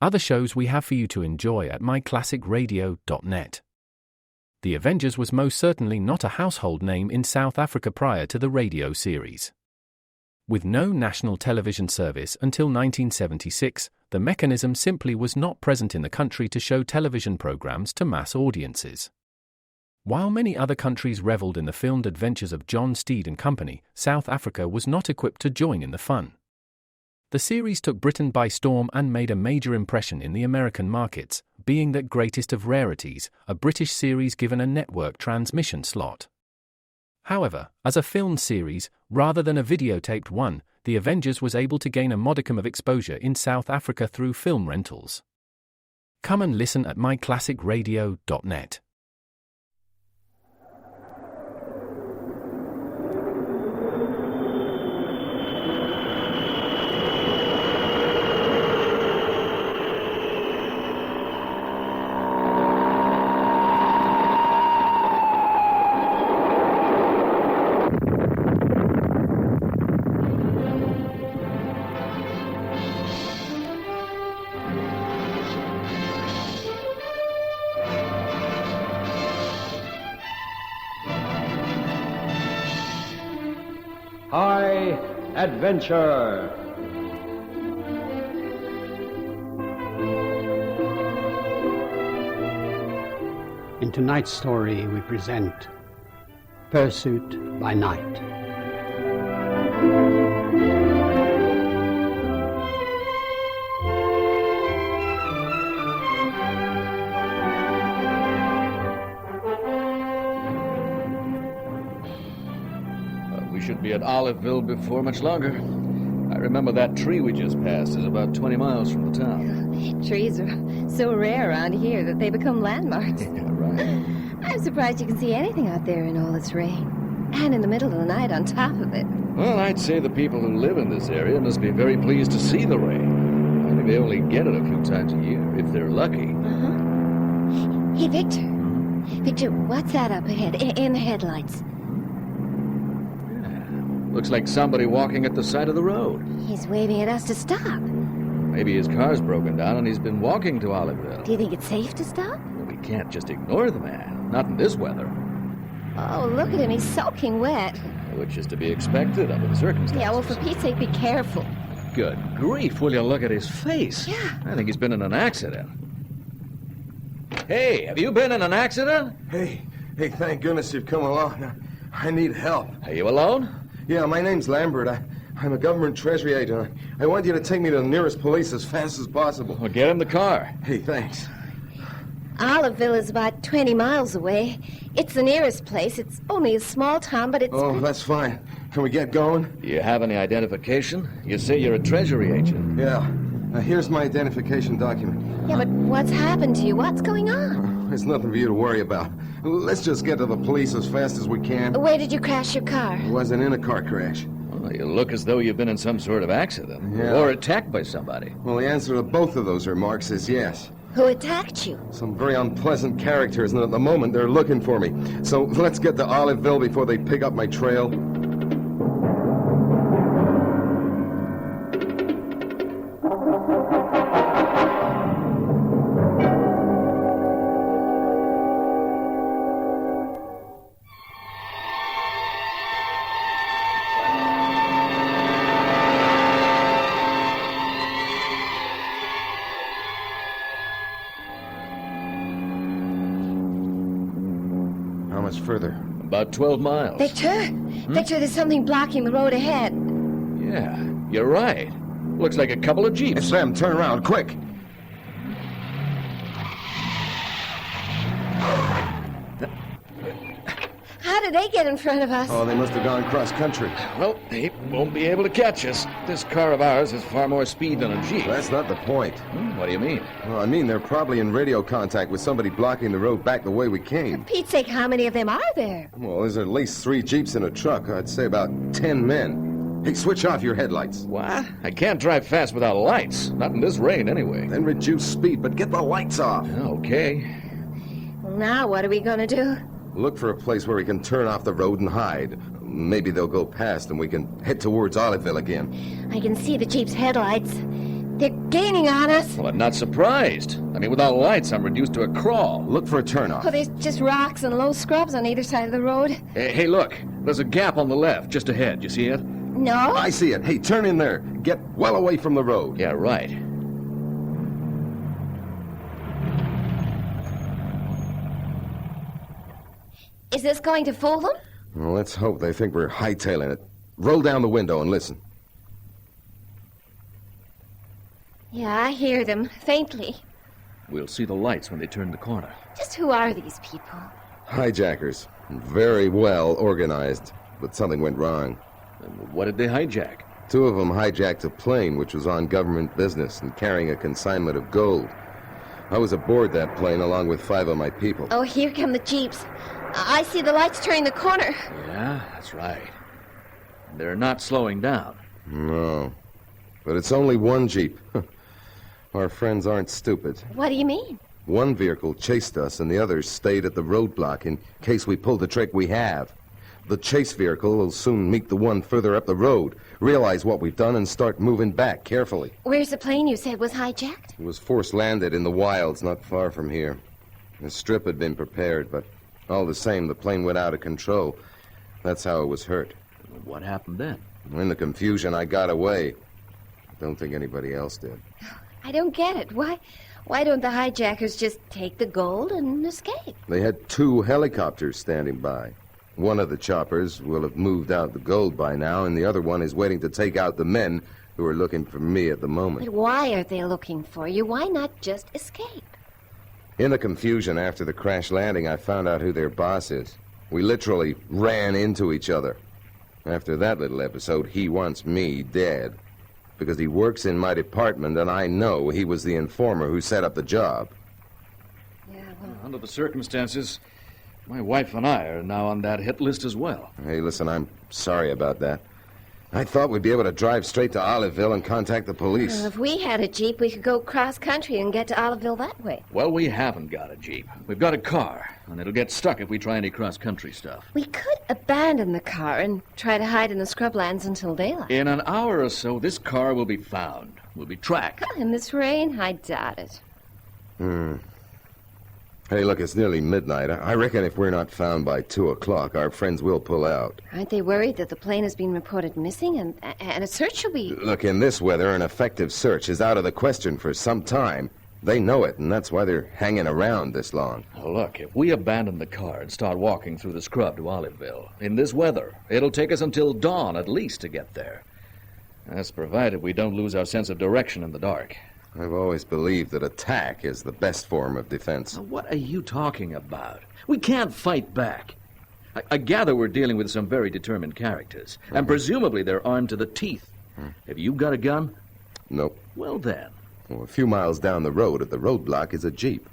other shows we have for you to enjoy at myclassicradio.net. The Avengers was most certainly not a household name in South Africa prior to the radio series. With no national television service until 1976, the mechanism simply was not present in the country to show television programs to mass audiences. While many other countries reveled in the filmed adventures of John Steed and company, South Africa was not equipped to join in the fun. The series took Britain by storm and made a major impression in the American markets, being that greatest of rarities, a British series given a network transmission slot. However, as a filmed series, rather than a videotaped one, The Avengers was able to gain a modicum of exposure in South Africa through film rentals. Come and listen at myclassicradio.net. High Adventure. In tonight's story, we present Pursuit by Night. We should be at Oliveville before much longer. I remember that tree we just passed is about 20 miles from the town. Trees are so rare around here that they become landmarks. Yeah, right. I'm surprised you can see anything out there in all this rain. And in the middle of the night on top of it. Well, I'd say the people who live in this area must be very pleased to see the rain. I think they only get it a few times a year, if they're lucky. Uh-huh. Hey, Victor. Victor, what's that up ahead, in the headlights? Looks like somebody walking at the side of the road. He's waving at us to stop. Maybe his car's broken down and he's been walking to Oliveville. Do you think it's safe to stop? Well, we can't just ignore the man. Not in this weather. Oh, look at him. He's soaking wet. Which is to be expected under the circumstances. Yeah, well, for Pete's sake, be careful. Good grief, will you look at his face? Yeah. I think he's been in an accident. Hey, have you been in an accident? Hey, thank goodness you've come along. I need help. Are you alone? Yeah, my name's Lambert. I'm a government treasury agent. I want you to take me to the nearest police as fast as possible. Well, get in the car. Hey, thanks. Oliveville is about 20 miles away. It's the nearest place. It's only a small town, but it's... Oh, that's fine. Can we get going? Do you have any identification? You say you're a treasury agent. Yeah. Here's my identification document. Yeah, but what's happened to you? What's going on? There's nothing for you to worry about. Let's just get to the police as fast as we can. Where did you crash your car? I wasn't in a car crash. Well, you look as though you've been in some sort of accident. Yeah. Or attacked by somebody. Well, the answer to both of those remarks is yes. Who attacked you? Some very unpleasant characters, and at the moment they're looking for me. So let's get to Oliveville before they pick up my trail. How much further? About 12 miles. Victor? Victor, there's something blocking the road ahead. Yeah, you're right. Looks like a couple of jeeps. It's them. Turn around, quick. How did they get in front of us? Oh, they must have gone cross-country. Well, they won't be able to catch us. This car of ours has far more speed than a jeep. That's not the point. What do you mean? Well, I mean, they're probably in radio contact with somebody blocking the road back the way we came. For Pete's sake, how many of them are there? Well, there's at least 3 jeeps and a truck. I'd say about 10 men. Hey, switch off your headlights. What? I can't drive fast without lights. Not in this rain, anyway. Then reduce speed, but get the lights off. Okay. Well, now what are we going to do? Look for a place where we can turn off the road and hide. Maybe they'll go past and we can head towards Oliveville again. I can see the Jeep's headlights. They're gaining on us. Well, I'm not surprised. I mean, without lights, I'm reduced to a crawl. Look for a turnoff. Oh, there's just rocks and low scrubs on either side of the road. Hey, look. There's a gap on the left, just ahead. You see it? No? I see it. Hey, turn in there. Get well away from the road. Yeah, right. Is this going to fool them? Well, let's hope they think we're hightailing it. Roll down the window and listen. Yeah, I hear them, faintly. We'll see the lights when they turn the corner. Just who are these people? Hijackers. Very well organized, but something went wrong. And what did they hijack? 2 of them hijacked a plane which was on government business and carrying a consignment of gold. I was aboard that plane along with 5 of my people. Oh, here come the jeeps. I see the lights turning the corner. Yeah, that's right. They're not slowing down. No. But it's only one Jeep. Our friends aren't stupid. What do you mean? One vehicle chased us and the others stayed at the roadblock in case we pulled the trick we have. The chase vehicle will soon meet the one further up the road, realize what we've done, and start moving back carefully. Where's the plane you said was hijacked? It was force-landed in the wilds not far from here. The strip had been prepared, but all the same, the plane went out of control. That's how it was hurt. What happened then? In the confusion, I got away. Don't think anybody else did. I don't get it. Why don't the hijackers just take the gold and escape? They had 2 helicopters standing by. One of the choppers will have moved out the gold by now, and the other one is waiting to take out the men who are looking for me at the moment. But why are they looking for you? Why not just escape? In the confusion after the crash landing, I found out who their boss is. We literally ran into each other. After that little episode, he wants me dead. Because he works in my department, and I know he was the informer who set up the job. Yeah, well... Under the circumstances, my wife and I are now on that hit list as well. Hey, listen, I'm sorry about that. I thought we'd be able to drive straight to Oliveville and contact the police. Well, if we had a Jeep, we could go cross-country and get to Oliveville that way. Well, we haven't got a Jeep. We've got a car, and it'll get stuck if we try any cross-country stuff. We could abandon the car and try to hide in the scrublands until daylight. In an hour or so, this car will be found. We'll be tracked. In this rain, I doubt it. Hey, look, it's nearly midnight. I reckon if we're not found by 2 o'clock, our friends will pull out. Aren't they worried that the plane has been reported missing and a search will be... Look, in this weather, an effective search is out of the question for some time. They know it, and that's why they're hanging around this long. Now, look, if we abandon the car and start walking through the scrub to Oliveville, in this weather, it'll take us until dawn at least to get there. That's provided we don't lose our sense of direction in the dark. I've always believed that attack is the best form of defense. Now, what are you talking about? We can't fight back. I gather we're dealing with some very determined characters, and presumably they're armed to the teeth. Have you got a gun? Nope. Well, then. Well, a few miles down the road at the roadblock is a Jeep.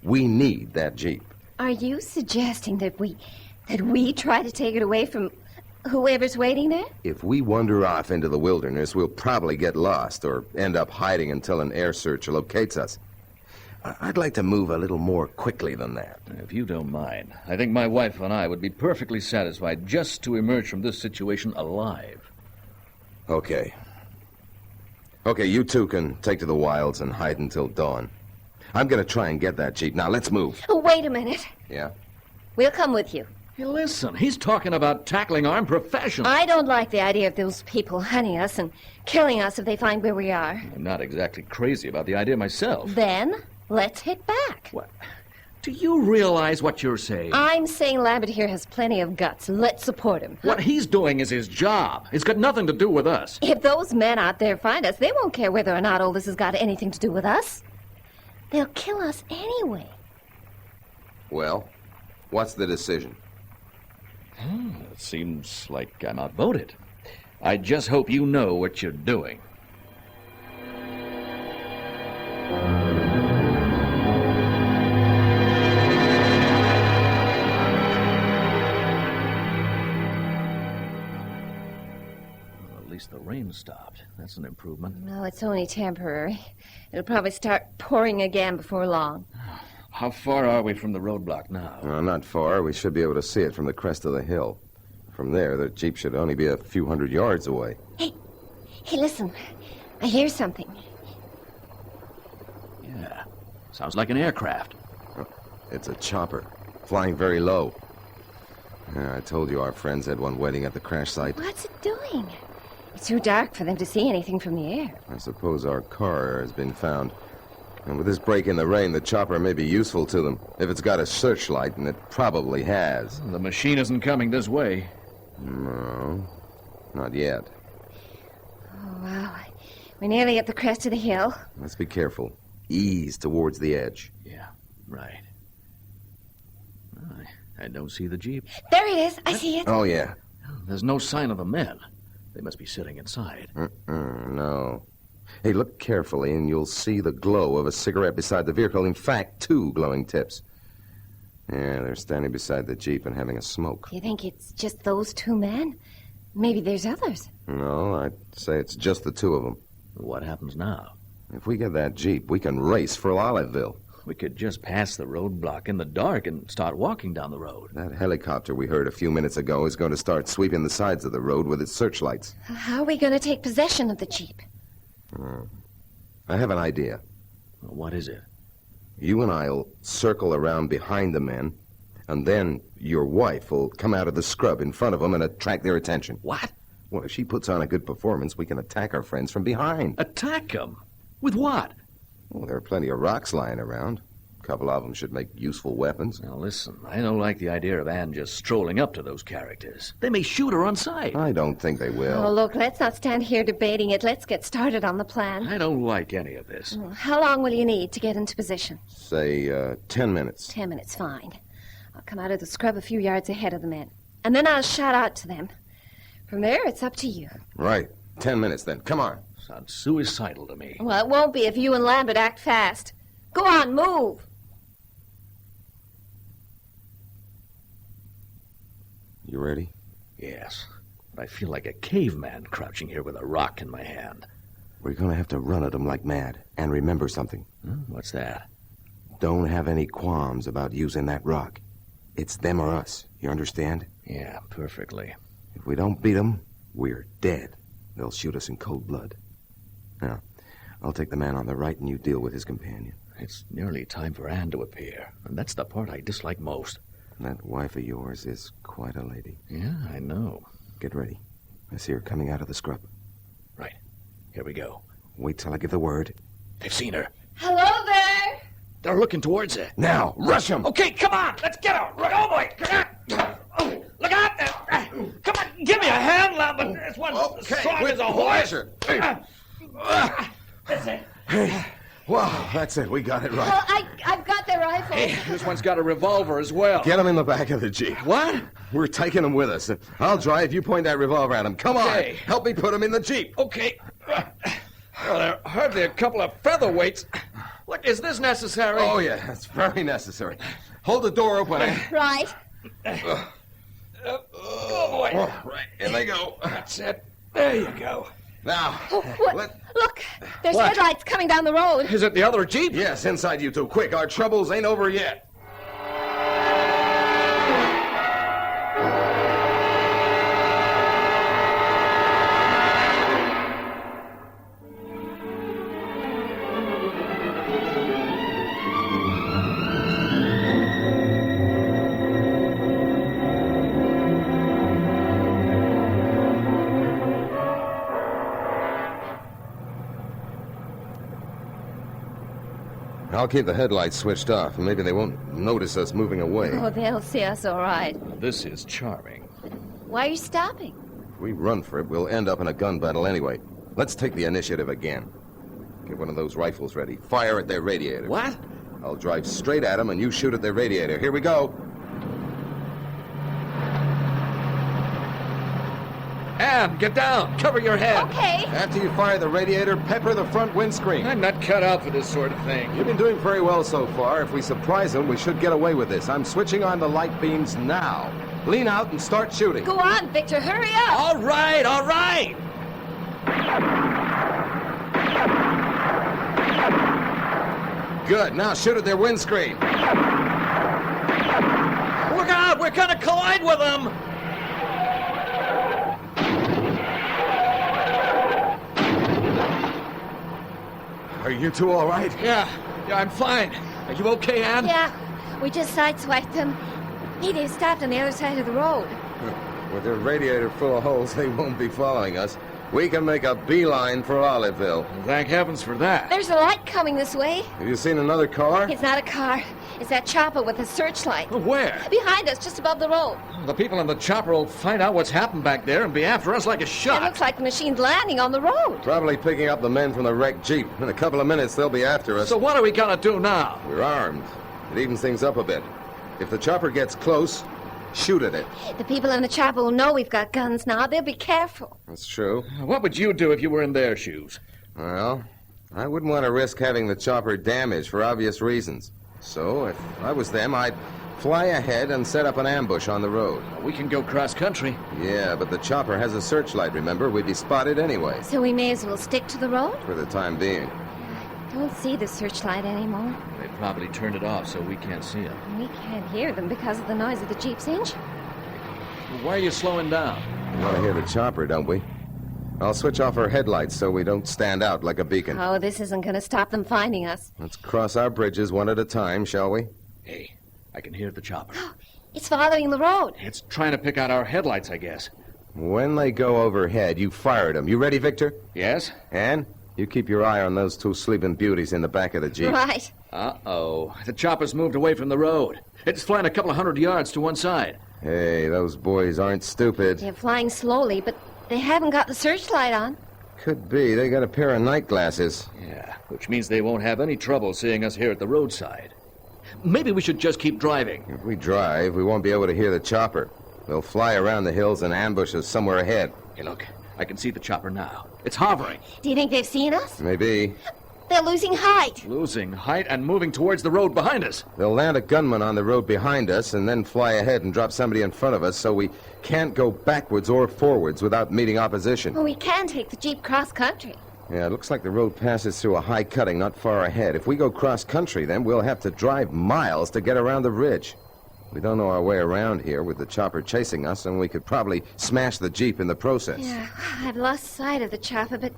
We need that Jeep. Are you suggesting that we try to take it away from whoever's waiting there? If we wander off into the wilderness, we'll probably get lost or end up hiding until an air search locates us. I'd like to move a little more quickly than that. If you don't mind, I think my wife and I would be perfectly satisfied just to emerge from this situation alive. Okay. Okay, you two can take to the wilds and hide until dawn. I'm going to try and get that Jeep. Now, let's move. Oh, wait a minute. Yeah? We'll come with you. Hey, listen, he's talking about tackling armed professionals. I don't like the idea of those people hunting us and killing us if they find where we are. I'm not exactly crazy about the idea myself. Then, let's hit back. What? Do you realize what you're saying? I'm saying Lambert here has plenty of guts. Let's support him. What he's doing is his job. It's got nothing to do with us. If those men out there find us, they won't care whether or not all this has got anything to do with us. They'll kill us anyway. Well, what's the decision? It seems like I'm outvoted. I just hope you know what you're doing. Well, at least the rain stopped. That's an improvement. No, it's only temporary. It'll probably start pouring again before long. How far are we from the roadblock now? Not far. We should be able to see it from the crest of the hill. From there, the Jeep should only be a few hundred yards away. Hey, listen. I hear something. Sounds like an aircraft. It's a chopper, flying very low. Yeah, I told you our friends had one waiting at the crash site. What's it doing? It's too dark for them to see anything from the air. I suppose our car has been found. And with this break in the rain, the chopper may be useful to them. If it's got a searchlight, and it probably has. The machine isn't coming this way. No, not yet. Oh, wow. We're nearly at the crest of the hill. Let's be careful. Ease towards the edge. Yeah, right. I don't see the Jeep. There it is. I see it. Oh, yeah. There's no sign of the men. They must be sitting inside. No. Hey, look carefully, and you'll see the glow of a cigarette beside the vehicle. In fact, 2 glowing tips. Yeah, they're standing beside the Jeep and having a smoke. You think it's just those 2 men? Maybe there's others. No, I'd say it's just the 2 of them. What happens now? If we get that Jeep, we can race for Oliveville. We could just pass the roadblock in the dark and start walking down the road. That helicopter we heard a few minutes ago is going to start sweeping the sides of the road with its searchlights. How are we going to take possession of the Jeep? I have an idea. What is it? You and I'll circle around behind the men, and then your wife will come out of the scrub in front of them and attract their attention. What? Well, if she puts on a good performance, we can attack our friends from behind. Attack them? With what? Well, there are plenty of rocks lying around. A couple of them should make useful weapons. Now, listen, I don't like the idea of Anne just strolling up to those characters. They may shoot her on sight. I don't think they will. Oh, look, let's not stand here debating it. Let's get started on the plan. I don't like any of this. How long will you need to get into position? Say, 10 minutes. 10 minutes, fine. I'll come out of the scrub a few yards ahead of the men. And then I'll shout out to them. From there, it's up to you. Right. 10 minutes, then. Come on. Sounds suicidal to me. Well, it won't be if you and Lambert act fast. Go on, move. You ready? Yes, but I feel like a caveman crouching here with a rock in my hand. We're going to have to run at them like mad. And remember something. What's that? Don't have any qualms about using that rock. It's them or us. You understand? Yeah, perfectly. If we don't beat them, we're dead. They'll shoot us in cold blood. Now, I'll take the man on the right and you deal with his companion. It's nearly time for Anne to appear, and that's the part I dislike most. That wife of yours is quite a lady. Yeah, I know. Get ready. I see her coming out of the scrub. Right. Here we go. Wait till I give the word. They've seen her. Hello there. They're looking towards her. Now, rush them! Okay, come on. Let's get her. Oh, boy. Oh, look out there. Come on, give me a hand, Lambert. This one's strong as a horse. That's it. Hey, wow, that's it. We got it right. Well, I've got their rifles. Hey, this one's got a revolver as well. Get him in the back of the Jeep. What? We're taking him with us. I'll drive. You point that revolver at him. Come on. Okay. Help me put him in the Jeep. Okay. Well, there are hardly a couple of featherweights. Look, is this necessary? Oh, yeah, that's very necessary. Hold the door open. Right. Oh, boy. Right, in they go. That's it. There you go. Now, What? Look, there's What? headlights coming down the road. Is it the other Jeep? yes, inside you two. Quick, our troubles ain't over yet. I'll keep the headlights switched off, and maybe they won't notice us moving away. Oh, they'll see us all right. This is charming. Why are you stopping? If we run for it, we'll end up in a gun battle anyway. Let's take the initiative again. Get one of those rifles ready. Fire at their radiator. What? I'll drive straight at them, and you shoot at their radiator. Here we go. Anne, get down. Cover your head. Okay. After you fire the radiator, pepper the front windscreen. I'm not cut out for this sort of thing. You've been doing very well so far. If we surprise them, we should get away with this. I'm switching on the light beams now. Lean out and start shooting. Go on, Victor. Hurry up. All right, all right. Good. Now shoot at their windscreen. Look out. We're going to collide with them. Are you two all right? Yeah, Yeah, I'm fine. Are you okay, Ann? Yeah, we just sideswiped them. Hey, they stopped on the other side of the road. With their radiator full of holes, they won't be following us. We can make a beeline for Oliveville. Thank heavens for that. There's a light coming this way. Have you seen another car? It's not a car. It's that chopper with a searchlight. Where? Behind us, just above the road. The people in the chopper will find out what's happened back there and be after us like a It shot. looks like the machine's landing on the road. Probably picking up the men from the wrecked Jeep. In a couple of minutes, they'll be after us. So what are we gonna do now? We're armed. It evens things up a bit. If the chopper gets close, shoot at it. The people in the chopper will know we've got guns now. They'll be careful. That's true. What would you do if you were in their shoes? Well, I wouldn't want to risk having the chopper damaged for obvious reasons. So, if I was them, I'd fly ahead and set up an ambush on the road. We can go cross-country. Yeah, but the chopper has a searchlight, remember? We'd be spotted anyway, So we may as well stick to the road? for the time being. Don't see the searchlight anymore. They probably turned it off so we can't see them. We can't hear them because of the noise of the Jeep's engine. Why are you slowing down? We want to hear the chopper, don't we? I'll switch off our headlights so we don't stand out like a beacon. Oh, this isn't going to stop them finding us. Let's cross our bridges one at a time, shall we? Hey, I can hear the chopper. It's following the road. It's trying to pick out our headlights, I guess. When they go overhead, you fire them. You ready, Victor? Yes? Ann, you keep your eye on those two sleeping beauties in the back of the Jeep. Right. Uh-oh. The chopper's moved away from the road. It's flying a couple of 100 yards to one side. Hey, those boys aren't stupid. They're flying slowly, but they haven't got the searchlight on. Could be. They got a pair of night glasses. Yeah, which means they won't have any trouble seeing us here at the roadside. Maybe we should just keep driving. If we drive, we won't be able to hear the chopper. They'll fly around the hills and ambush us somewhere ahead. Hey, look. I can see the chopper now. It's hovering. Do you think they've seen us? Maybe. They're losing height. Losing height and moving towards the road behind us. They'll land a gunman on the road behind us and then fly ahead and drop somebody in front of us so we can't go backwards or forwards without meeting opposition. Well, we can take the Jeep cross-country. Yeah, it looks like the road passes through a high cutting not far ahead. If we go cross-country, then we'll have to drive miles to get around the ridge. We don't know our way around here with the chopper chasing us, and we could probably smash the Jeep in the process. Yeah, I've lost sight of the chopper, but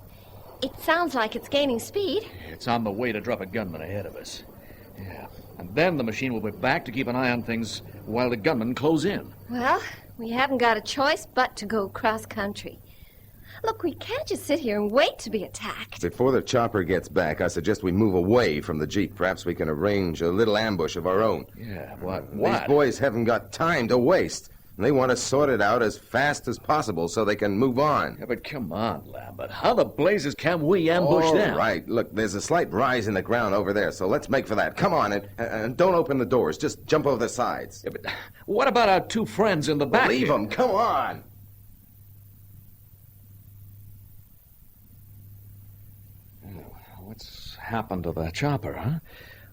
it sounds like it's gaining speed. It's on the way to drop a gunman ahead of us. Yeah. And then the machine will be back to keep an eye on things while the gunmen close in. Well, we haven't got a choice but to go cross-country. Look, we can't just sit here and wait to be attacked. Before the chopper gets back, I suggest we move away from the Jeep. Perhaps we can arrange a little ambush of our own. Yeah, what? These boys haven't got time to waste. And they want to sort it out as fast as possible so they can move on. Yeah, but come on, Lambert. How the blazes can we ambush them? All right. Look, there's a slight rise in the ground over there, so let's make for that. Come on, and don't open the doors. Just jump over the sides. Yeah, but what about our two friends in the back? Leave here? them. Come on. What's happened to the chopper, huh?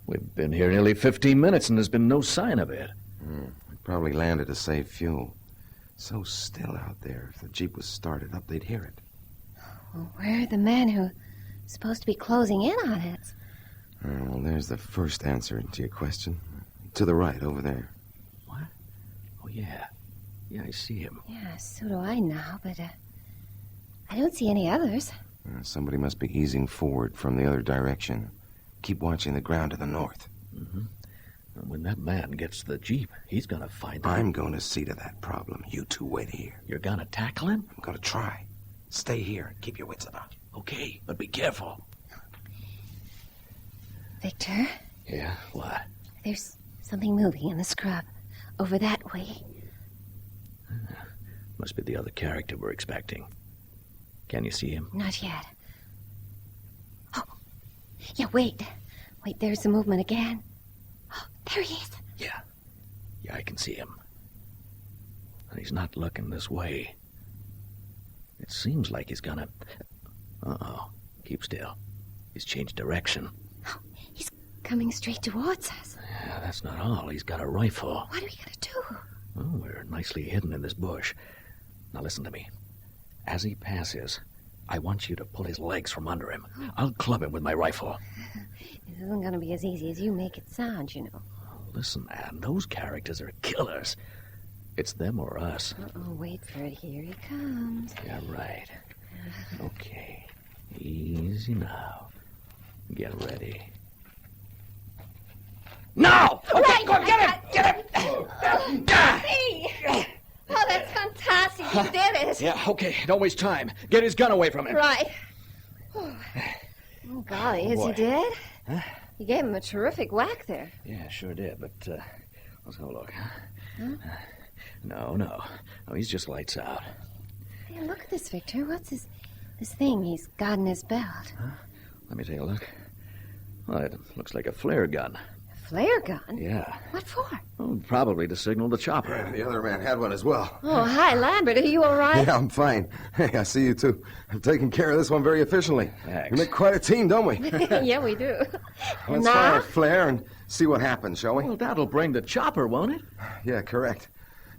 We've been here nearly 15 minutes and there's been no sign of it. We probably landed to save fuel. So still out there. If the Jeep was started up, they'd hear it. Well, where are the men who are supposed to be closing in on us? Well, there's the first answer to your question. To the right, over there. What? Oh, yeah. Yeah, I see him. Yeah, so do I now, but I don't see any others. Somebody must be easing forward from the other direction. Keep watching the ground to the north. Mm-hmm. And when that man gets to the Jeep, he's gonna find out. I'm going to see to that problem. You two wait here. You're gonna tackle him? I'm going to try. Stay here and keep your wits about you. Okay, but be careful. Victor, Yeah, what? there's something moving in the scrub. Over that way. Must be the other character we're expecting. Can you see him? Not yet. Oh, yeah, wait. Wait, there's the movement again. Oh, there he is. Yeah. Yeah, I can see him. And he's not looking this way. It seems like he's gonna... Uh-oh. Keep still. He's changed direction. Oh, he's coming straight towards us. Yeah, that's not all. He's got a rifle. What are we going to do? Oh, we're nicely hidden in this bush. Now listen to me. As he passes, I want you to pull his legs from under him. I'll club him with my rifle. This isn't going to be as easy as you make it sound, you know. Listen, Anne, those characters are killers. It's them or us. Uh-oh, wait for it. Here he comes. Yeah, right. Okay. Easy now. Get ready. Now! Okay, Right, go on, get him! Get him! See? Oh, that's fantastic. You did it. Yeah, okay, don't waste time. Get his gun away from him. Right. Oh, golly, is he boy. dead? Huh? You gave him a terrific whack there. Yeah, sure did, but, let's have a look. No, he's just lights out. Hey, look at this, Victor. What's this thing he's got in his belt? Let me take a look. Well, it looks like a flare gun. A flare gun? Yeah. What for? Oh, probably to signal the chopper. The other man had one as well. Oh, hi, Lambert. Are you all right? Yeah, I'm fine. Hey, I see you too. I've taken care of this one very efficiently. Thanks. We make quite a team, don't we? Yeah, we do. Let's Now? fire a flare and see what happens, shall we? Well, that'll bring the chopper, won't it? Yeah, correct.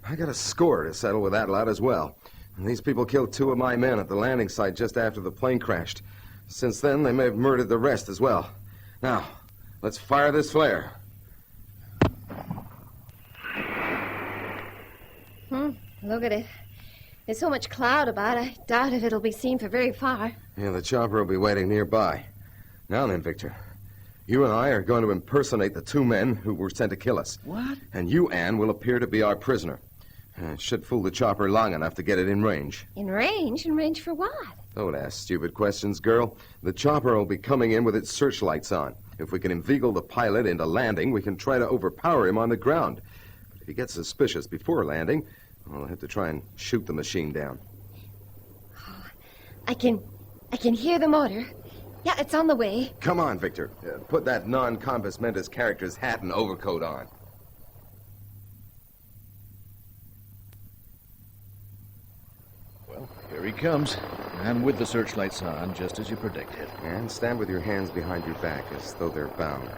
I got a score to settle with that lot as well. And these people killed 2 of my men at the landing site just after the plane crashed. Since then, they may have murdered the rest as well. Now, let's fire this flare. Look at it. There's so much cloud about. I doubt if it'll be seen for very far. Yeah, the chopper will be waiting nearby. Now then, Victor. You and I are going to impersonate the 2 men who were sent to kill us. What? And you, Anne, will appear to be our prisoner. Should fool the chopper long enough to get it in range. In range? In range for what? Don't ask stupid questions, girl. The chopper will be coming in with its searchlights on. If we can inveigle the pilot into landing, we can try to overpower him on the ground. But if he gets suspicious before landing, we'll have to try and shoot the machine down. I can hear the motor. Yeah, it's on the way. Come on, Victor. Put that non-compos mentis character's hat and overcoat on. Well, here he comes. And with the searchlights on, just as you predicted. And stand with your hands behind your back as though they're bound.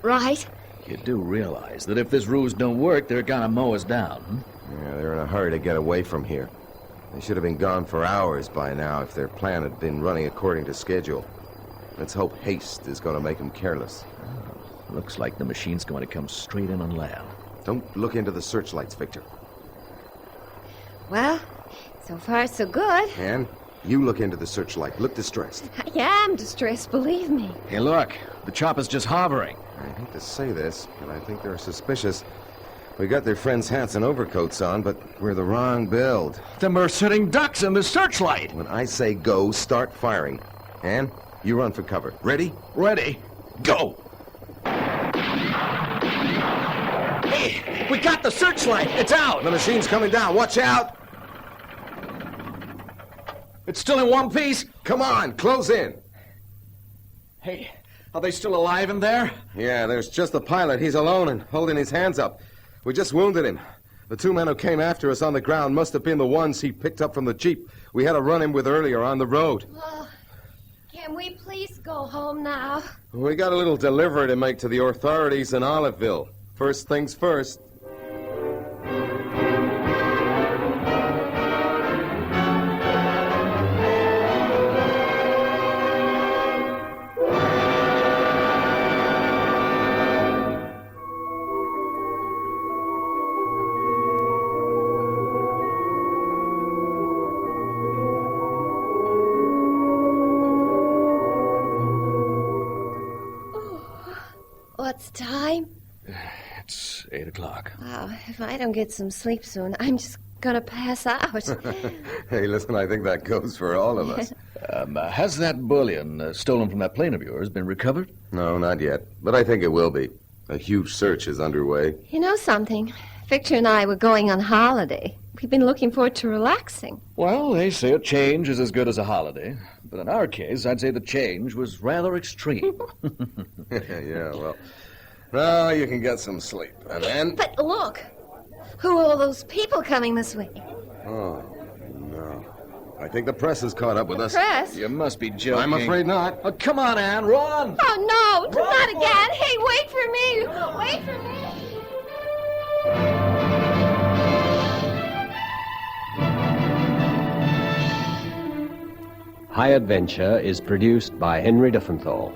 Right. You do realize that if this ruse don't work, they're gonna mow us down, Yeah, they're in a hurry to get away from here. They should have been gone for hours by now if their plan had been running according to schedule. Let's hope haste is going to make them careless. Looks like the machine's going to come straight in on land. Don't look into the searchlights, Victor. Well, so far so good. Anne, you look into the searchlight. Look distressed. I am distressed, believe me. Hey, look. The chopper's just hovering. I hate to say this, but I think they're suspicious. We got their friends' hats and overcoats on, but we're the wrong build. Then we're sitting ducks in the searchlight. When I say go, start firing. Anne, you run for cover. Ready? Ready? Go! Hey, we got the searchlight. It's out. The machine's coming down. Watch out! It's still in one piece. Come on, close in. Hey, are they still alive in there? Yeah, there's just the pilot. He's alone and holding his hands up. We just wounded him. The 2 men who came after us on the ground must have been the ones he picked up from the Jeep we had to run him with earlier on the road. Oh, can we please go home now? We got a little delivery to make to the authorities in Oliveville. First things first. What's the time? It's 8 o'clock. Wow, if I don't get some sleep soon, I'm just gonna pass out. Hey, listen, I think that goes for all of us. Has that bullion stolen from that plane of yours been recovered? No, not yet. But I think it will be. A huge search is underway. You know something? Victor and I were going on holiday. We've been looking forward to relaxing. Well, they say a change is as good as a holiday. But in our case, I'd say the change was rather extreme. Yeah, well, now you can get some sleep. And then... But look, who are all those people coming this way? Oh, no. I think the press has caught up with us. Press? You must be joking. I'm afraid not. Oh, come on, Anne, run! Oh, no, not again. Hey, wait for me. Wait for me. High Adventure is produced by Henry Duffenthal.